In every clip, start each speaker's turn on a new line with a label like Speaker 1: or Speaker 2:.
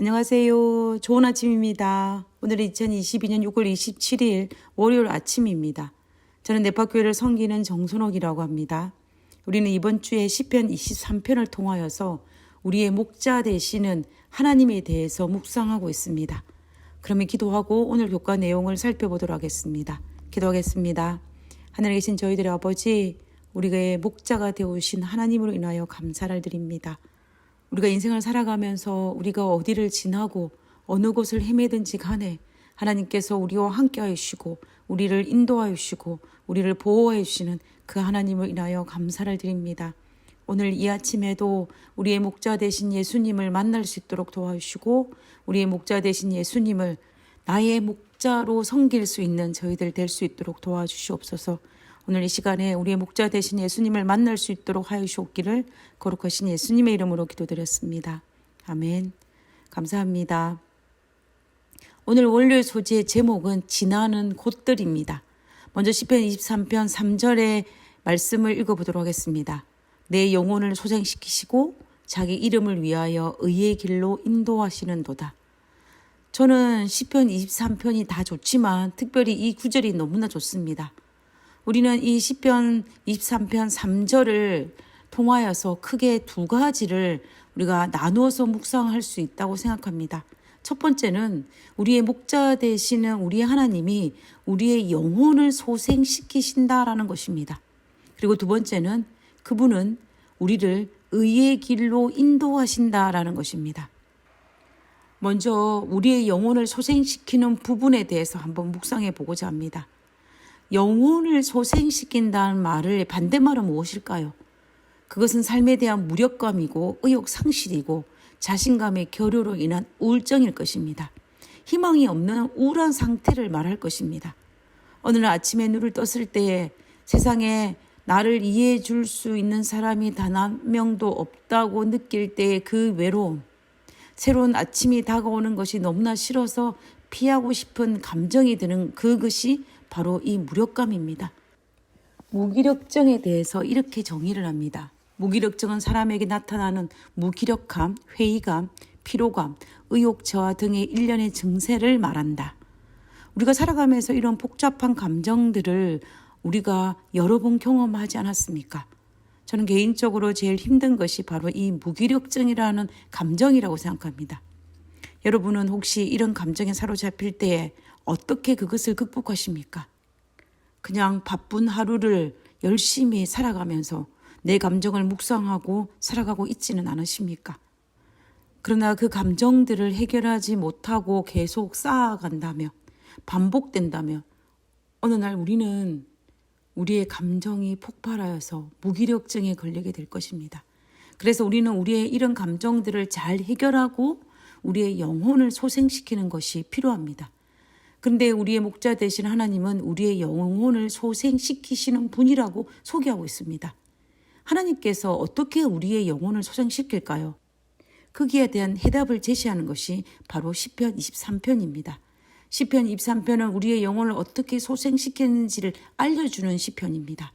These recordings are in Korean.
Speaker 1: 안녕하세요. 좋은 아침입니다. 오늘은 2022년 6월 27일 월요일 아침입니다. 저는 네파교회를 섬기는 정순옥이라고 합니다. 우리는 이번 주에 시편 23편을 통하여서 우리의 목자 되시는 하나님에 대해서 묵상하고 있습니다. 그러면 기도하고 오늘 교과 내용을 살펴보도록 하겠습니다. 기도하겠습니다. 하늘에 계신 저희들의 아버지, 우리의 목자가 되어주신 하나님으로 인하여 감사를 드립니다. 우리가 인생을 살아가면서 우리가 어디를 지나고 어느 곳을 헤매든지 간에 하나님께서 우리와 함께하여 주시고 우리를 인도하여 주시고 우리를 보호하여 주시는 그 하나님을 인하여 감사를 드립니다. 오늘 이 아침에도 우리의 목자 되신 예수님을 만날 수 있도록 도와주시고 우리의 목자 되신 예수님을 나의 목자로 섬길 수 있는 저희들 될 수 있도록 도와주시옵소서. 오늘 이 시간에 우리의 목자 되신 예수님을 만날 수 있도록 하여 주옵기를 거룩하신 예수님의 이름으로 기도드렸습니다. 아멘. 감사합니다. 오늘 월요일 소재의 제목은 지나는 곳들입니다. 먼저 시편 23편 3절의 말씀을 읽어보도록 하겠습니다. 내 영혼을 소생시키시고 자기 이름을 위하여 의의 길로 인도하시는도다. 저는 시편 23편이 다 좋지만 특별히 이 구절이 너무나 좋습니다. 우리는 이 시편 23편 3절을 통하여서 크게 두 가지를 우리가 나누어서 묵상할 수 있다고 생각합니다. 첫 번째는 우리의 목자 되시는 우리의 하나님이 우리의 영혼을 소생시키신다라는 것입니다. 그리고 두 번째는 그분은 우리를 의의 길로 인도하신다라는 것입니다. 먼저 우리의 영혼을 소생시키는 부분에 대해서 한번 묵상해 보고자 합니다. 영혼을 소생시킨다는 말의 반대말은 무엇일까요? 그것은 삶에 대한 무력감이고 의욕 상실이고 자신감의 결여로 인한 우울증일 것입니다. 희망이 없는 우울한 상태를 말할 것입니다. 어느 날 아침에 눈을 떴을 때에 세상에 나를 이해해 줄 수 있는 사람이 단 한 명도 없다고 느낄 때의 그 외로움, 새로운 아침이 다가오는 것이 너무나 싫어서 피하고 싶은 감정이 드는 그것이 바로 이 무력감입니다. 무기력증에 대해서 이렇게 정의를 합니다. 무기력증은 사람에게 나타나는 무기력함, 회의감, 피로감, 의욕 저하 등의 일련의 증세를 말한다. 우리가 살아가면서 이런 복잡한 감정들을 우리가 여러 번 경험하지 않았습니까? 저는 개인적으로 제일 힘든 것이 바로 이 무기력증이라는 감정이라고 생각합니다. 여러분은 혹시 이런 감정에 사로잡힐 때에 어떻게 그것을 극복하십니까? 그냥 바쁜 하루를 열심히 살아가면서 내 감정을 묵상하고 살아가고 있지는 않으십니까? 그러나 그 감정들을 해결하지 못하고 계속 쌓아간다면, 반복된다면 어느 날 우리는 우리의 감정이 폭발하여서 무기력증에 걸리게 될 것입니다. 그래서 우리는 우리의 이런 감정들을 잘 해결하고 우리의 영혼을 소생시키는 것이 필요합니다. 그런데 우리의 목자 되신 하나님은 우리의 영혼을 소생시키시는 분이라고 소개하고 있습니다. 하나님께서 어떻게 우리의 영혼을 소생시킬까요? 거기에 대한 해답을 제시하는 것이 바로 시편 23편입니다. 시편 23편은 우리의 영혼을 어떻게 소생시키는지를 알려주는 시편입니다.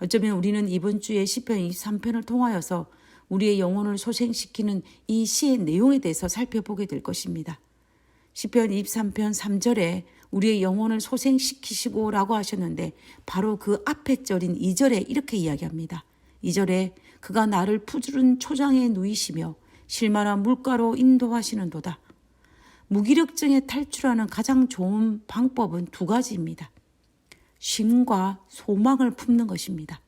Speaker 1: 어쩌면 우리는 이번 주에 시편 23편을 통하여서 우리의 영혼을 소생시키는 이 시의 내용에 대해서 살펴보게 될 것입니다. 시편 23편 3절에 우리의 영혼을 소생시키시고 라고 하셨는데 바로 그 앞에 절인 2절에 이렇게 이야기합니다. 2절에 그가 나를 푸르른 초장에 누이시며 실만한 물가로 인도하시는도다. 무기력증에 탈출하는 가장 좋은 방법은 두 가지입니다. 쉼과 소망을 품는 것입니다.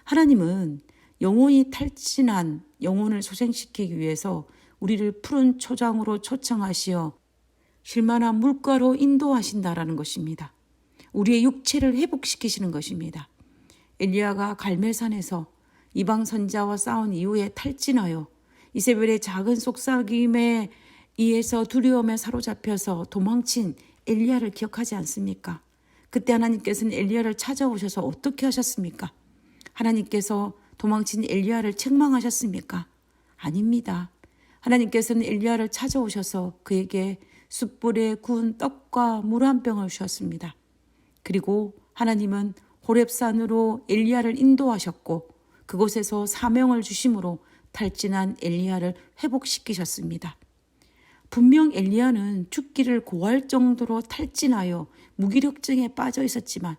Speaker 1: 하나님은 영혼이 탈진한 영혼을 소생시키기 위해서 우리를 푸른 초장으로 초청하시어 쉴만한 물가로 인도하신다라는 것입니다. 우리의 육체를 회복시키시는 것입니다. 엘리야가 갈멜산에서 이방 선자와 싸운 이후에 탈진하여 이세벨의 작은 속삭임에 의해서 두려움에 사로잡혀서 도망친 엘리야를 기억하지 않습니까? 그때 하나님께서는 엘리야를 찾아오셔서 어떻게 하셨습니까? 하나님께서 도망친 엘리야를 책망하셨습니까? 아닙니다. 하나님께서는 엘리야를 찾아오셔서 그에게 숯불에 구운 떡과 물 한 병을 주셨습니다. 그리고 하나님은 호렙산으로 엘리야를 인도하셨고 그곳에서 사명을 주심으로 탈진한 엘리야를 회복시키셨습니다. 분명 엘리야는 죽기를 고할 정도로 탈진하여 무기력증에 빠져 있었지만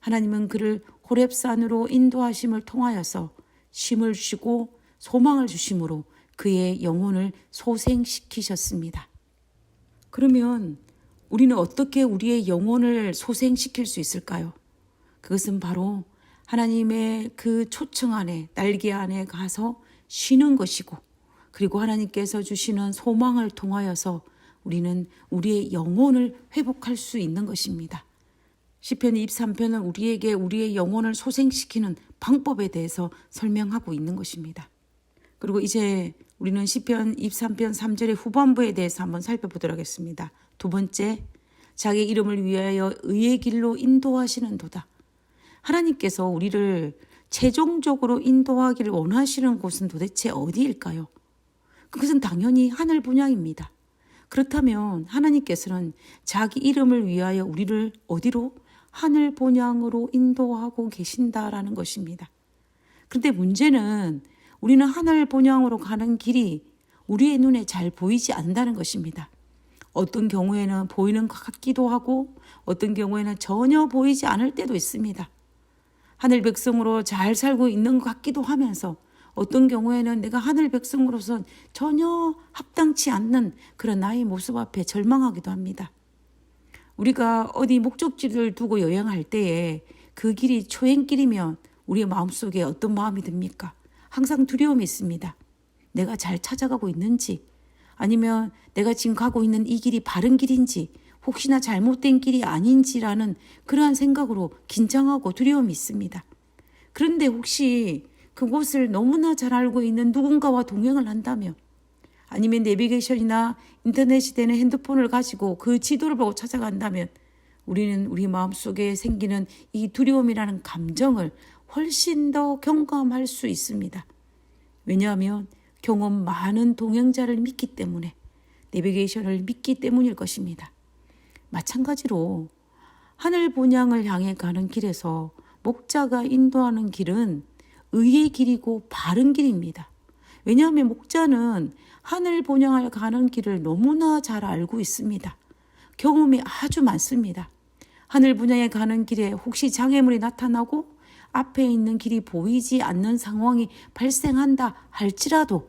Speaker 1: 하나님은 그를 호렙산으로 인도하심을 통하여서 쉼을 주시고 소망을 주심으로 그의 영혼을 소생시키셨습니다. 그러면 우리는 어떻게 우리의 영혼을 소생시킬 수 있을까요? 그것은 바로 하나님의 그 초청 안에, 날개 안에 가서 쉬는 것이고, 그리고 하나님께서 주시는 소망을 통하여서 우리는 우리의 영혼을 회복할 수 있는 것입니다. 시편 23편은 우리에게 우리의 영혼을 소생시키는 방법에 대해서 설명하고 있는 것입니다. 그리고 이제 우리는 시편 23편 3절의 후반부에 대해서 한번 살펴보도록 하겠습니다. 두 번째, 자기 이름을 위하여 의의 길로 인도하시는도다. 하나님께서 우리를 최종적으로 인도하기를 원하시는 곳은 도대체 어디일까요? 그것은 당연히 하늘 분야입니다. 그렇다면 하나님께서는 자기 이름을 위하여 우리를 어디로? 하늘 본향으로 인도하고 계신다라는 것입니다. 그런데 문제는 우리는 하늘 본향으로 가는 길이 우리의 눈에 잘 보이지 않는다는 것입니다. 어떤 경우에는 보이는 것 같기도 하고 어떤 경우에는 전혀 보이지 않을 때도 있습니다. 하늘 백성으로 잘 살고 있는 것 같기도 하면서 어떤 경우에는 내가 하늘 백성으로선 전혀 합당치 않는 그런 나의 모습 앞에 절망하기도 합니다. 우리가 어디 목적지를 두고 여행할 때에 그 길이 초행길이면 우리의 마음속에 어떤 마음이 듭니까? 항상 두려움이 있습니다. 내가 잘 찾아가고 있는지, 아니면 내가 지금 가고 있는 이 길이 바른 길인지, 혹시나 잘못된 길이 아닌지라는 그러한 생각으로 긴장하고 두려움이 있습니다. 그런데 혹시 그곳을 너무나 잘 알고 있는 누군가와 동행을 한다면, 아니면 내비게이션이나 인터넷이 되는 핸드폰을 가지고 그 지도를 보고 찾아간다면 우리는 우리 마음속에 생기는 이 두려움이라는 감정을 훨씬 더 경감할 수 있습니다. 왜냐하면 경험 많은 동행자를 믿기 때문에, 내비게이션을 믿기 때문일 것입니다. 마찬가지로 하늘 본향을 향해 가는 길에서 목자가 인도하는 길은 의의 길이고 바른 길입니다. 왜냐하면 목자는 하늘 본향을 가는 길을 너무나 잘 알고 있습니다. 경험이 아주 많습니다. 하늘 본향에 가는 길에 혹시 장애물이 나타나고 앞에 있는 길이 보이지 않는 상황이 발생한다 할지라도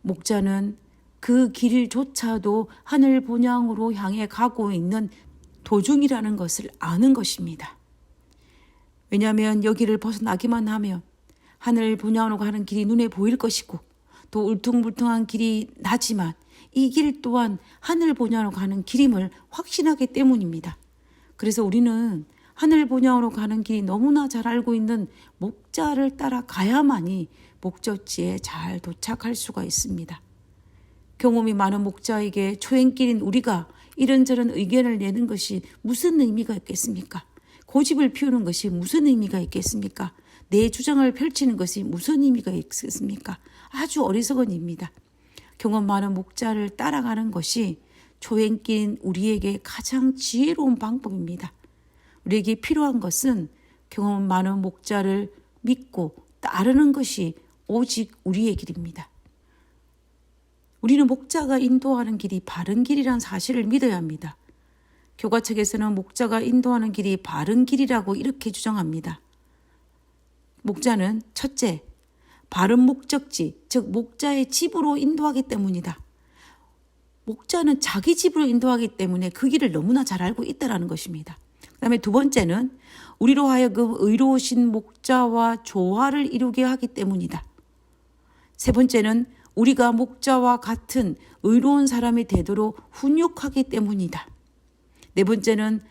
Speaker 1: 목자는 그 길조차도 하늘 본향으로 향해 가고 있는 도중이라는 것을 아는 것입니다. 왜냐하면 여기를 벗어나기만 하면 하늘 본향으로 가는 길이 눈에 보일 것이고 또 울퉁불퉁한 길이 나지만 이 길 또한 하늘 본향으로 가는 길임을 확신하기 때문입니다. 그래서 우리는 하늘 본향으로 가는 길이 너무나 잘 알고 있는 목자를 따라 가야만이 목적지에 잘 도착할 수가 있습니다. 경험이 많은 목자에게 초행길인 우리가 이런저런 의견을 내는 것이 무슨 의미가 있겠습니까? 고집을 피우는 것이 무슨 의미가 있겠습니까? 내 주장을 펼치는 것이 무슨 의미가 있겠습니까? 아주 어리석은 일입니다. 경험 많은 목자를 따라가는 것이 초행길인 우리에게 가장 지혜로운 방법입니다. 우리에게 필요한 것은 경험 많은 목자를 믿고 따르는 것이 오직 우리의 길입니다. 우리는 목자가 인도하는 길이 바른 길이란 사실을 믿어야 합니다. 교과책에서는 목자가 인도하는 길이 바른 길이라고 이렇게 주장합니다. 목자는 첫째, 바른 목적지, 즉 목자의 집으로 인도하기 때문이다. 목자는 자기 집으로 인도하기 때문에 그 길을 너무나 잘 알고 있다는 것입니다. 그 다음에 두 번째는 우리로 하여금 의로우신 목자와 조화를 이루게 하기 때문이다. 세 번째는 우리가 목자와 같은 의로운 사람이 되도록 훈육하기 때문이다. 네 번째는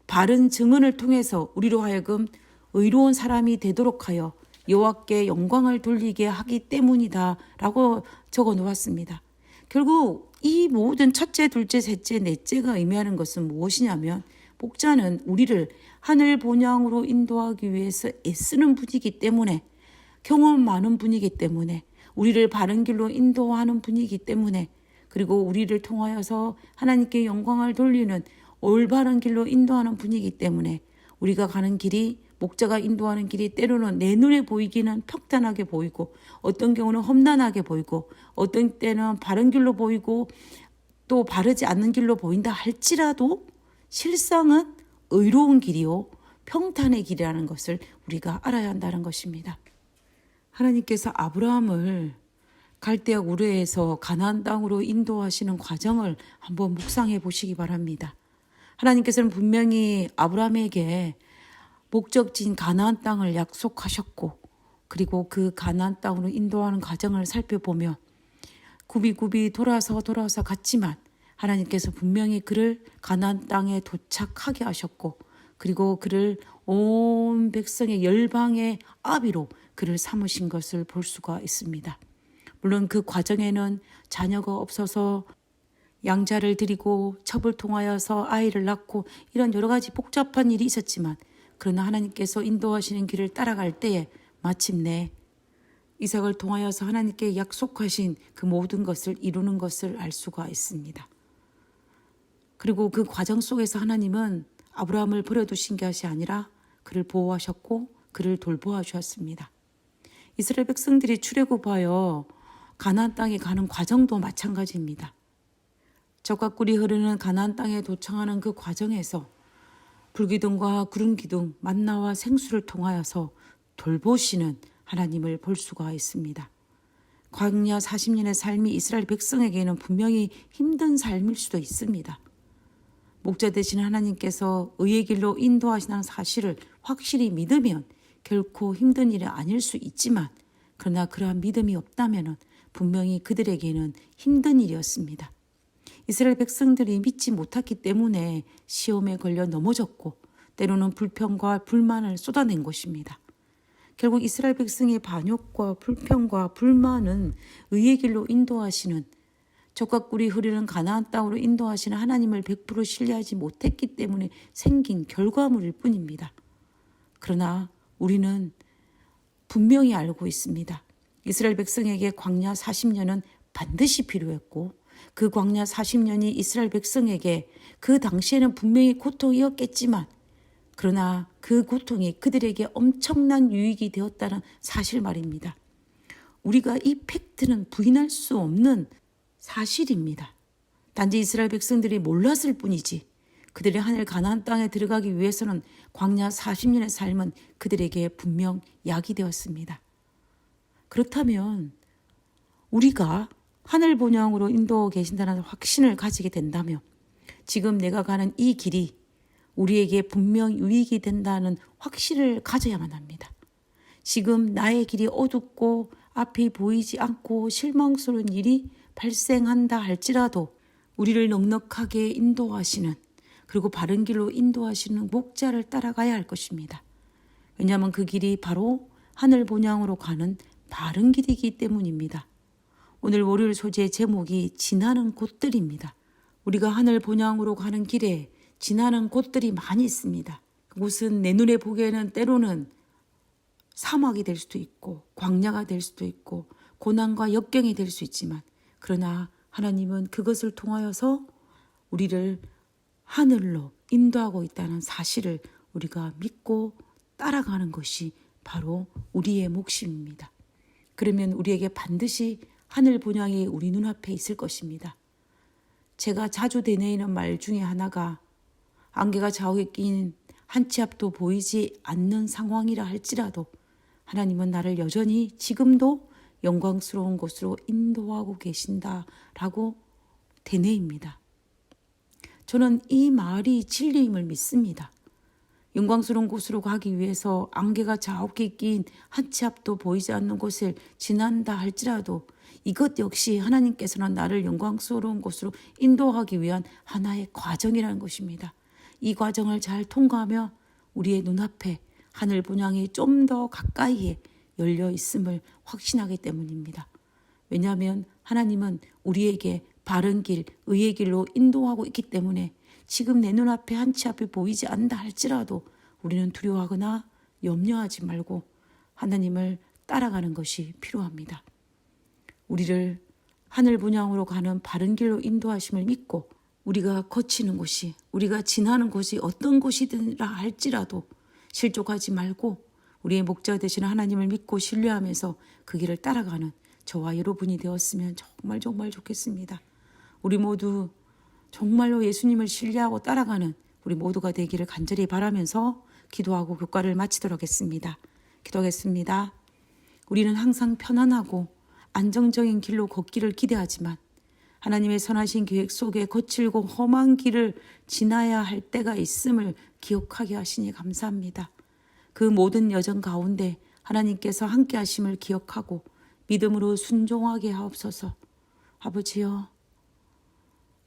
Speaker 1: 바른 증언을 통해서 우리로 하여금 의로운 사람이 되도록 하여 여호와께 영광을 돌리게 하기 때문이다 라고 적어 놓았습니다. 결국 이 모든 첫째, 둘째, 셋째, 넷째가 의미하는 것은 무엇이냐면 목자는 우리를 하늘 본향으로 인도하기 위해서 애쓰는 분이기 때문에, 경험 많은 분이기 때문에, 우리를 바른 길로 인도하는 분이기 때문에, 그리고 우리를 통하여서 하나님께 영광을 돌리는 올바른 길로 인도하는 분이기 때문에 우리가 가는 길이, 목자가 인도하는 길이 때로는 내 눈에 보이기는 평탄하게 보이고 어떤 경우는 험난하게 보이고 어떤 때는 바른 길로 보이고 또 바르지 않는 길로 보인다 할지라도 실상은 의로운 길이요 평탄의 길이라는 것을 우리가 알아야 한다는 것입니다. 하나님께서 아브라함을 갈대아 우르에서 가나안 땅으로 인도하시는 과정을 한번 묵상해 보시기 바랍니다. 하나님께서는 분명히 아브라함에게 목적지인 가나안 땅을 약속하셨고, 그리고 그 가나안 땅으로 인도하는 과정을 살펴보며 굽이굽이 돌아서 갔지만 하나님께서 분명히 그를 가나안 땅에 도착하게 하셨고, 그리고 그를 온 백성의 열방의 아비로 그를 삼으신 것을 볼 수가 있습니다. 물론 그 과정에는 자녀가 없어서 양자를 드리고 첩을 통하여서 아이를 낳고 이런 여러 가지 복잡한 일이 있었지만, 그러나 하나님께서 인도하시는 길을 따라갈 때에 마침내 이삭을 통하여서 하나님께 약속하신 그 모든 것을 이루는 것을 알 수가 있습니다. 그리고 그 과정 속에서 하나님은 아브라함을 버려두신 것이 아니라 그를 보호하셨고 그를 돌보아 주셨습니다. 이스라엘 백성들이 출애굽하여 가나안 땅에 가는 과정도 마찬가지입니다. 젖과 꿀이 흐르는 가나안 땅에 도착하는 그 과정에서 불기둥과 구름기둥, 만나와 생수를 통하여서 돌보시는 하나님을 볼 수가 있습니다. 광야 40년의 삶이 이스라엘 백성에게는 분명히 힘든 삶일 수도 있습니다. 목자 되신 하나님께서 의의 길로 인도하시는 사실을 확실히 믿으면 결코 힘든 일이 아닐 수 있지만, 그러나 그러한 믿음이 없다면 분명히 그들에게는 힘든 일이었습니다. 이스라엘 백성들이 믿지 못했기 때문에 시험에 걸려 넘어졌고 때로는 불평과 불만을 쏟아낸 것입니다. 결국 이스라엘 백성의 반역과 불평과 불만은 의의 길로 인도하시는, 젖과 꿀이 흐르는 가나안 땅으로 인도하시는 하나님을 100% 신뢰하지 못했기 때문에 생긴 결과물일 뿐입니다. 그러나 우리는 분명히 알고 있습니다. 이스라엘 백성에게 광야 40년은 반드시 필요했고, 그 광야 40년이 이스라엘 백성에게 그 당시에는 분명히 고통이었겠지만, 그러나 그 고통이 그들에게 엄청난 유익이 되었다는 사실 말입니다. 우리가 이 팩트는 부인할 수 없는 사실입니다. 단지 이스라엘 백성들이 몰랐을 뿐이지 그들이 하늘 가나안 땅에 들어가기 위해서는 광야 40년의 삶은 그들에게 분명 약이 되었습니다. 그렇다면 우리가 하늘 본향으로 인도하고 계신다는 확신을 가지게 된다면 지금 내가 가는 이 길이 우리에게 분명 유익이 된다는 확신을 가져야만 합니다. 지금 나의 길이 어둡고 앞이 보이지 않고 실망스러운 일이 발생한다 할지라도 우리를 넉넉하게 인도하시는, 그리고 바른 길로 인도하시는 목자를 따라가야 할 것입니다. 왜냐하면 그 길이 바로 하늘 본향으로 가는 바른 길이기 때문입니다. 오늘 월요일 소재의 제목이 지나는 곳들입니다. 우리가 하늘 본향으로 가는 길에 지나는 곳들이 많이 있습니다. 그곳은 내 눈에 보기에는 때로는 사막이 될 수도 있고 광야가 될 수도 있고 고난과 역경이 될 수 있지만, 그러나 하나님은 그것을 통하여서 우리를 하늘로 인도하고 있다는 사실을 우리가 믿고 따라가는 것이 바로 우리의 몫입니다. 그러면 우리에게 반드시 하늘 본향이 우리 눈앞에 있을 것입니다. 제가 자주 되뇌이는 말 중에 하나가, 안개가 자욱에 낀 한 치 앞도 보이지 않는 상황이라 할지라도 하나님은 나를 여전히 지금도 영광스러운 곳으로 인도하고 계신다라고 되뇌입니다. 저는 이 말이 진리임을 믿습니다. 영광스러운 곳으로 가기 위해서 안개가 자욱에 낀 한 치 앞도 보이지 않는 곳을 지난다 할지라도 이것 역시 하나님께서는 나를 영광스러운 곳으로 인도하기 위한 하나의 과정이라는 것입니다. 이 과정을 잘 통과하며 우리의 눈앞에 하늘 본향이 좀 더 가까이에 열려 있음을 확신하기 때문입니다. 왜냐하면 하나님은 우리에게 바른 길, 의의 길로 인도하고 있기 때문에 지금 내 눈앞에 한 치 앞이 보이지 않는다 할지라도 우리는 두려워하거나 염려하지 말고 하나님을 따라가는 것이 필요합니다. 우리를 하늘 본향으로 가는 바른 길로 인도하심을 믿고 우리가 거치는 곳이, 우리가 지나는 곳이 어떤 곳이든라 할지라도 실족하지 말고 우리의 목자 되시는 하나님을 믿고 신뢰하면서 그 길을 따라가는 저와 여러분이 되었으면 정말 좋겠습니다. 우리 모두 정말로 예수님을 신뢰하고 따라가는 우리 모두가 되기를 간절히 바라면서 기도하고 교과를 마치도록 하겠습니다. 기도하겠습니다. 우리는 항상 편안하고 안정적인 길로 걷기를 기대하지만 하나님의 선하신 계획 속에 거칠고 험한 길을 지나야 할 때가 있음을 기억하게 하시니 감사합니다. 그 모든 여정 가운데 하나님께서 함께 하심을 기억하고 믿음으로 순종하게 하옵소서. 아버지여,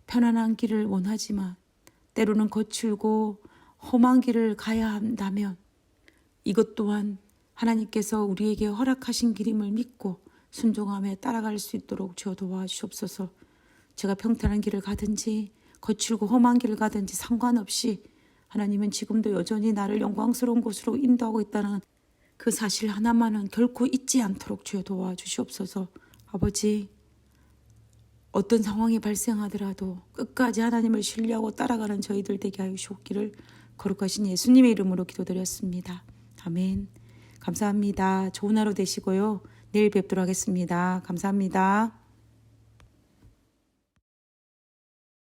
Speaker 1: 편안한 길을 원하지만 때로는 거칠고 험한 길을 가야 한다면 이것 또한 하나님께서 우리에게 허락하신 길임을 믿고 순종하며 따라갈 수 있도록 주여 도와주시옵소서. 제가 평탄한 길을 가든지 거칠고 험한 길을 가든지 상관없이 하나님은 지금도 여전히 나를 영광스러운 곳으로 인도하고 있다는 그 사실 하나만은 결코 잊지 않도록 주여 도와주시옵소서. 아버지, 어떤 상황이 발생하더라도 끝까지 하나님을 신뢰하고 따라가는 저희들 되게 하여 주옵기를 거룩하신 예수님의 이름으로 기도드렸습니다. 아멘. 감사합니다. 좋은 하루 되시고요. 내일 뵙도록 하겠습니다. 감사합니다.